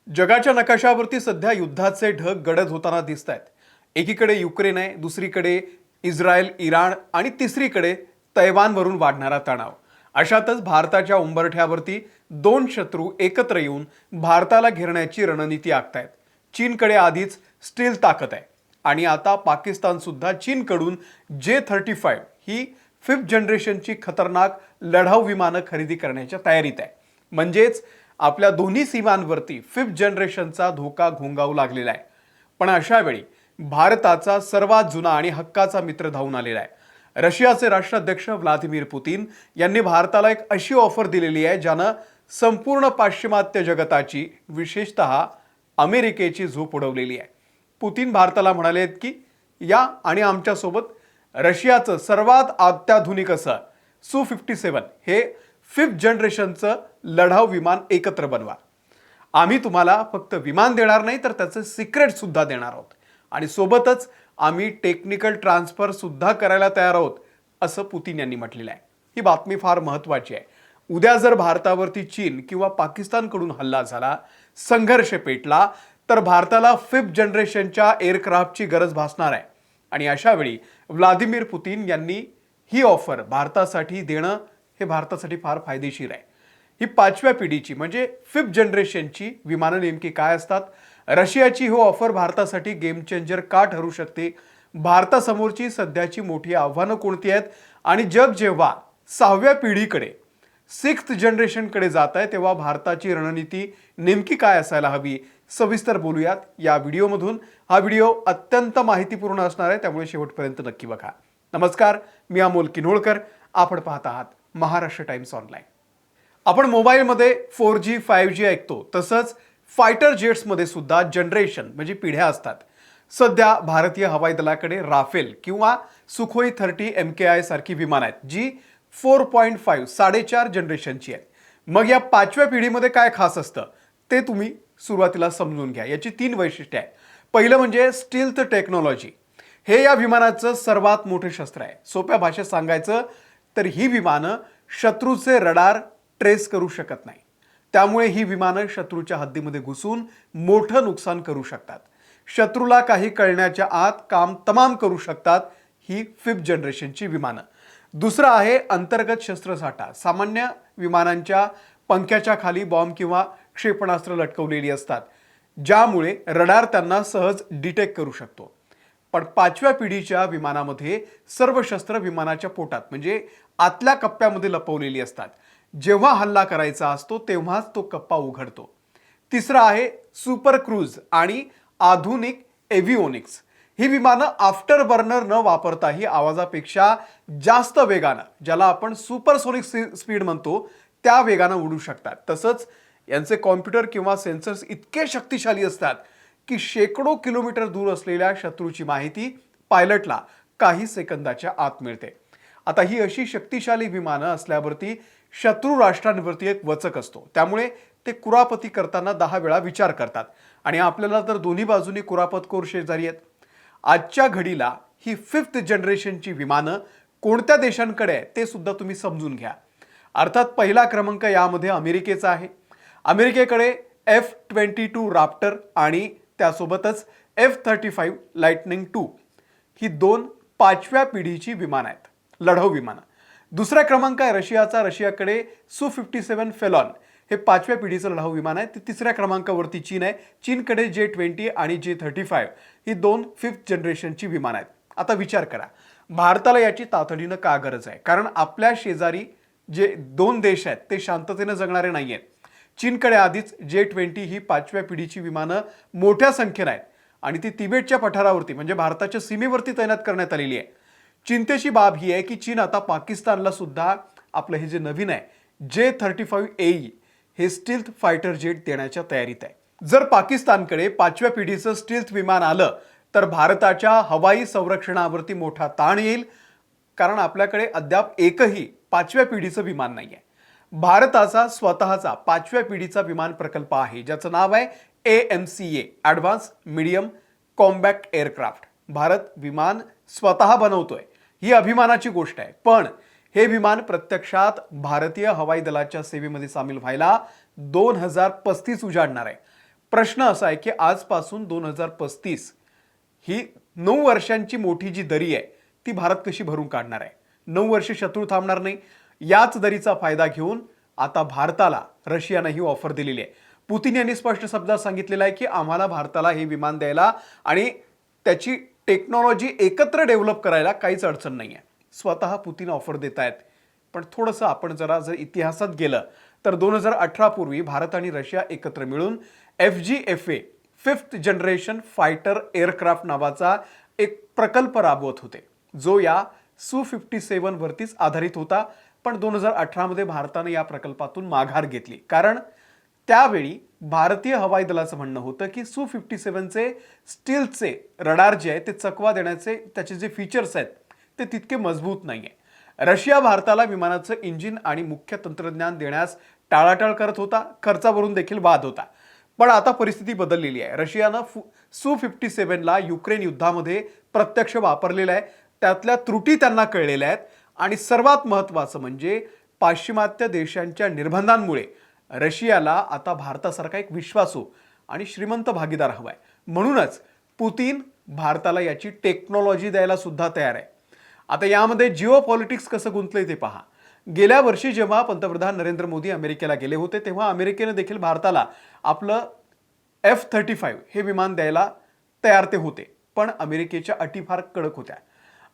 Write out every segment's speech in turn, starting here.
जगाच्या नकाशावरती सध्या युद्धाचे ढग गडद होताना दिसत आहेत. एकीकडे युक्रेन आहे, दुसरीकडे इस्रायल, इराण आणि तिसरीकडे तैवानवरून वाढणारा तणाव. अशातच भारताच्या उंबरठ्यावरती दोन शत्रू एकत्र येऊन भारताला घेरण्याची रणनीती आखतायत. चीनकडे आधीच स्टील ताकद आहे आणि आता पाकिस्तान सुद्धा चीनकडून J-35 ही 5th जनरेशनची खतरनाक लढाऊ विमानं खरेदी करण्याच्या तयारीत आहे. म्हणजेच आपल्या दोन्ही सीमांवरती 5th जनरेशनचा धोका घोंगावू लागलेला आहे. पण अशा वेळी भारताचा सर्वात जुना आणि हक्काचा मित्र धावून आलेला आहे. रशियाचे राष्ट्राध्यक्ष व्लादिमीर पुतीन यांनी भारताला एक अशी ऑफर दिलेली आहे ज्यानं संपूर्ण पाश्चिमात्य जगताची, विशेषतः अमेरिकेची झोप उडवलेली आहे. पुतीन भारताला म्हणाले की या आणि आमच्यासोबत रशियाचं सर्वात अत्याधुनिक असं Su-57 हे 5th जनरेशनचं लढाऊ विमान एकत्र बनवा. आम्ही तुम्हाला फक्त विमान देणार नाही तर त्याचे सिक्रेट सुद्धा देणार आहोत आणि सोबतच आम्ही टेक्निकल ट्रान्सफर सुद्धा करायला तयार आहोत, असं पुतीन यांनी म्हटलेलं आहे. ही बातमी फार महत्त्वाची आहे. उद्या जर भारतावरती चीन किंवा पाकिस्तानकडून हल्ला झाला, संघर्ष पेटला, तर भारताला 5th जनरेशनच्या एअरक्राफ्टची गरज भासणार आहे. आणि अशा वेळी व्लादिमीर पुतीन यांनी ही ऑफर भारतासाठी देणं हे भारतासाठी फार फायदेशीर आहे. ही 5व्या पिढीची म्हणजे 5th जनरेशनची विमानं नेमकी काय असतात, रशियाची ही ऑफर भारतासाठी गेम चेंजर का ठरू शकते, भारतासमोरची सध्याची मोठी आव्हानं कोणती आहेत आणि जग जेव्हा 6व्या पिढीकडे 6th जनरेशनकडे जात आहे तेव्हा भारताची रणनीती नेमकी काय असायला हवी, सविस्तर बोलूयात या व्हिडिओमधून. हा व्हिडिओ अत्यंत माहितीपूर्ण असणार आहे, त्यामुळे शेवटपर्यंत नक्की बघा. नमस्कार, मी अमोल किन्होळकर. आपण पाहत आहात महाराष्ट्र टाइम्स ऑनलाईन. आपण मोबाईलमध्ये 4G 5G ऐकतो, तसंच फायटर जेट्समध्ये सुद्धा जनरेशन म्हणजे पिढ्या असतात. सध्या भारतीय हवाई दलाकडे राफेल किंवा सुखोई 30 MKI सारखी विमानं आहेत जी 4.5 4.5 जनरेशनची आहेत. मग या 5व्या पिढीमध्ये काय खास असतं ते तुम्ही सुरुवातीला समजून घ्या. याची 3 वैशिष्ट्ये आहेत. पहिलं म्हणजे स्टील्थ टेक्नॉलॉजी. हे या विमानाचं सर्वात मोठं शस्त्र आहे. सोप्या भाषेत सांगायचं तर ही विमानं शत्रूचे रडार ट्रेस करू शकत नाही. त्यामुळे ही विमानं शत्रूच्या हद्दीमध्ये घुसून मोठं नुकसान करू शकतात. शत्रूला काही कळण्याच्या आत काम तमाम करू शकतात ही 5th जनरेशनची विमानं. दुसरं आहे अंतर्गत शस्त्रसाठा. सामान्य विमानांच्या पंख्याच्या खाली बॉम्ब किंवा क्षेपणास्त्र लटकवलेली असतात, ज्यामुळे रडार त्यांना सहज डिटेक्ट करू शकतो. पण 5व्या पिढीच्या विमानामध्ये सर्व शस्त्र विमानाच्या पोटात म्हणजे आतल्या कप्प्यामध्ये लपवलेली असतात. जेव्हा हल्ला करायचा असतो तेव्हाच तो कप्पा उघडतो. तिसरं आहे सुपर क्रूज आणि आधुनिक एव्हिओनिक्स. ही विमानं आफ्टर बर्नर न वापरताही आवाजापेक्षा जास्त वेगानं, ज्याला आपण सुपरसोनिक स्पीड म्हणतो, त्या वेगानं उडू शकतात. तसंच यांचे कॉम्प्युटर किंवा सेन्सर्स इतके शक्तिशाली असतात की शेकडो किलोमीटर दूर असलेल्या शत्रूची माहिती पायलटला काही सेकंदाच्या आत मिळते. आता ही अशी शक्तिशाली विमानं असल्यावरती शत्रू राष्ट्रांवरती एक वचक असतो, त्यामुळे ते कुरापती करताना 10 वेळा विचार करतात आणि आपल्याला तर दोन्ही बाजूनी कुरापतखोर शेजारी आहेत. आजच्या घडीला ही 5th जनरेशनची विमानं कोणत्या देशांकडे आहे ते सुद्धा तुम्ही समजून घ्या. अर्थात पहिला क्रमांक यामध्ये अमेरिकेचा आहे. अमेरिकेकडे F-22 राप्टर आणि त्यासोबतच F-35 लाइटनिंग 2 ही 2 5व्या पिढीची विमानं आहेत, लढाऊ विमानं. दुसरा क्रमांक आहे रशियाचा. रशियाकडे Su-57 फेलॉन हे 5व्या पिढीचं लढाऊ विमान आहे. तिसऱ्या क्रमांकावरती चीन आहे. चीनकडे J-20 आणि J-35 ही 2 5th जनरेशनची विमानं आहेत. आता विचार करा, भारताला याची तातडीनं का गरज आहे? कारण आपल्या शेजारी जे 2 देश आहेत ते शांततेनं जगणारे नाही आहेत. चीनकडे आधीच J-20 ही 5व्या पिढीची विमानं मोठ्या संख्येनं आहेत आणि ती तिबेटच्या पठारावरती म्हणजे भारताच्या सीमेवरती तैनात करण्यात आलेली आहे. चिंतेची बाब ही आहे की चीन आता पाकिस्तानला सुद्धा आपलं हे जे नवीन आहे J-35 AE हे स्टील्थ फायटर जेट देण्याच्या तयारीत आहे. जर पाकिस्तानकडे 5व्या पिढीचं स्टील्थ विमान आलं तर भारताच्या हवाई संरक्षणावरती मोठा ताण येईल, कारण आपल्याकडे अद्याप एकही 5व्या पिढीचं विमान नाही आहे. भारताचा स्वतःचा 5व्या पिढीचा विमान प्रकल्प आहे ज्याचं नाव आहे AMCA advance medium combat aircraft. Bharat विमान स्वतः बनवतोय, ही अभिमानाची गोष्ट आहे. पण हे विमान प्रत्यक्षात भारतीय हवाई दलाच्या सेवेमध्ये सामील व्हायला 2035 उजाडणार आहे. प्रश्न असा आहे की आजपासून 2035 ही 9 वर्षांची मोठी जी दरी आहे ती भारत कशी भरून काढणार आहे. 9 वर्ष शत्रू थांबणार नाही. याच दरीचा फायदा घेऊन आता भारताला रशियानं ही ऑफर दिलेली आहे. पुतिन यांनी स्पष्ट शब्दात सांगितलेलं आहे की आम्हाला भारताला हे विमान द्यायला आणि त्याची टेक्नॉलॉजी एकत्र डेव्हलप करायला काहीच अडचण नाही आहे. स्वतः पुतिन ऑफर देत आहेत. पण थोडंसं आपण जर इतिहासात गेलं तर 2018 पूर्वी भारत आणि रशिया एकत्र मिळून FGFA 5th generation fighter aircraft नावाचा एक प्रकल्प राबवत होते, जो या Su-57 वरतीच आधारित होता. पण 2018 मध्ये भारताने या प्रकल्पातून माघार घेतली, कारण त्यावेळी भारतीय हवाई दलाचं म्हणणं होतं की Su-57 चे स्टीलचे रडार जे आहे ते चकवा देण्याचे त्याचे जे फीचर्स आहेत ते तितके मजबूत नाहीये. रशिया भारताला विमानाचं इंजिन आणि मुख्य तंत्रज्ञान देण्यास टाळाटाळ करत होता. खर्चावरून देखील वाद होता. पण आता परिस्थिती बदललेली आहे. रशियानं Su-57 ला युक्रेन युद्धामध्ये प्रत्यक्ष वापरलेलं आहे. त्यातल्या त्रुटी त्यांना कळलेल्या आहेत आणि सर्वात महत्त्वाचं म्हणजे पाश्चिमात्य देशांच्या निर्बंधांमुळे रशियाला आता भारतासारखा एक विश्वासू आणि श्रीमंत भागीदार हवाय. म्हणूनच पुतिन भारताला याची टेक्नॉलॉजी द्यायला सुद्धा तयार आहे. आता यामध्ये जिओ पॉलिटिक्स कसं गुंतलंय ते पहा. गेल्या वर्षी जेव्हा पंतप्रधान नरेंद्र मोदी अमेरिकेला गेले होते तेव्हा अमेरिकेने देखील भारताला आपलं F-35 हे विमान द्यायला तयार ते होते. पण अमेरिकेच्या अटी फार कडक होत्या.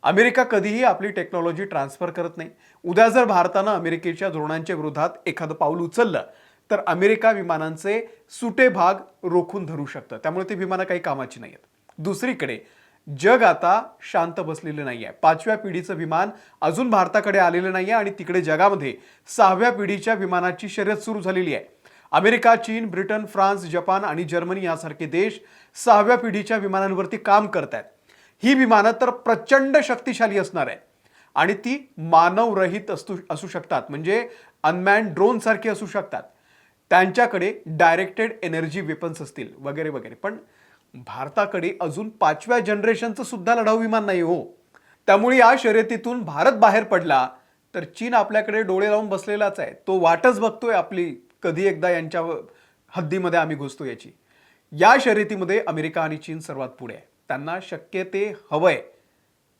अमेरिका कधीही आपली टेक्नॉलॉजी ट्रान्सफर करत नाही. उद्या जर भारतानं अमेरिकेच्या धोरणांच्या विरोधात एखादं पाऊल उचललं तर अमेरिका विमानांचे सुटे भाग रोखून धरू शकतं. त्यामुळे ती विमानं काही कामाची नाही आहेत. दुसरीकडे जग आता शांत बसलेलं नाही आहे. 5व्या पिढीचं विमान अजून भारताकडे आलेलं नाही आहे आणि तिकडे जगामध्ये 6व्या पिढीच्या विमानाची शर्यत सुरू झालेली आहे. अमेरिका, चीन, ब्रिटन, फ्रान्स, जपान आणि जर्मनी यासारखे देश 6व्या पिढीच्या विमानांवरती काम करतात. ही विमानं तर प्रचंड शक्तिशाली असणार आहे आणि ती मानवरहित असू शकतात, म्हणजे अनमॅन्ड ड्रोन सारखी असू शकतात. त्यांच्याकडे डायरेक्टेड एनर्जी वेपन्स असतील वगैरे वगैरे. पण भारताकडे अजून 5व्या जनरेशनचं सुद्धा लढाऊ विमान नाही हो. त्यामुळे या शर्यतीतून भारत बाहेर पडला तर चीन आपल्याकडे डोळे लावून बसलेलाच आहे. तो वाटच बघतोय आपली कधी एकदा यांच्या हद्दीमध्ये आम्ही घुसतो याची. या शर्यतीमध्ये अमेरिका आणि चीन सर्वात पुढे आहे. त्यांना शक्य ते हवंय,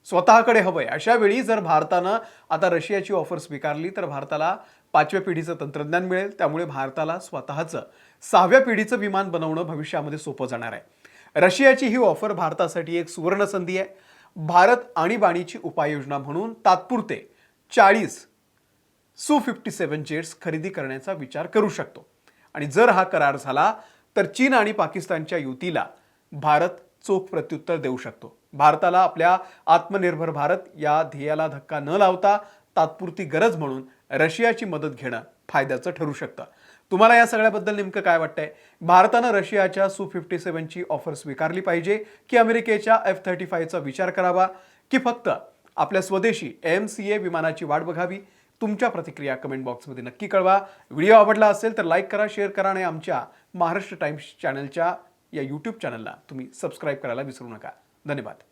स्वतःकडे हवंय. अशा वेळी जर भारतानं आता रशियाची ऑफर स्वीकारली तर भारताला 5व्या पिढीचं तंत्रज्ञान मिळेल. त्यामुळे भारताला स्वतःचं 6व्या पिढीचं विमान बनवणं भविष्यामध्ये सोपं जाणार आहे. रशियाची ही ऑफर भारतासाठी एक सुवर्ण संधी आहे. भारत आणीबाणीची उपाययोजना म्हणून तात्पुरते 40 Su-57 जेट्स खरेदी करण्याचा विचार करू शकतो. आणि जर हा करार झाला तर चीन आणि पाकिस्तानच्या युतीला भारत चोख प्रत्युत्तर देऊ शकतो. भारताला आपल्या आत्मनिर्भर भारत या ध्येयाला धक्का न लावता तात्पुरती गरज म्हणून रशियाची मदत घेणं फायद्याचं ठरू शकतं. तुम्हाला या सगळ्याबद्दल नेमकं काय वाटतंय? भारतानं रशियाच्या Su-57 ची ऑफर स्वीकारली पाहिजे की अमेरिकेच्या F-35 चा विचार करावा की फक्त आपल्या स्वदेशी AMCA विमानाची वाट बघावी? तुमच्या प्रतिक्रिया कमेंट बॉक्समध्ये नक्की कळवा. व्हिडिओ आवडला असेल तर लाईक करा, शेअर करा आणि आमच्या महाराष्ट्र टाइम्स चॅनलच्या या YouTube चॅनलला तुम्ही सबस्क्राईब करायला विसरू नका. धन्यवाद.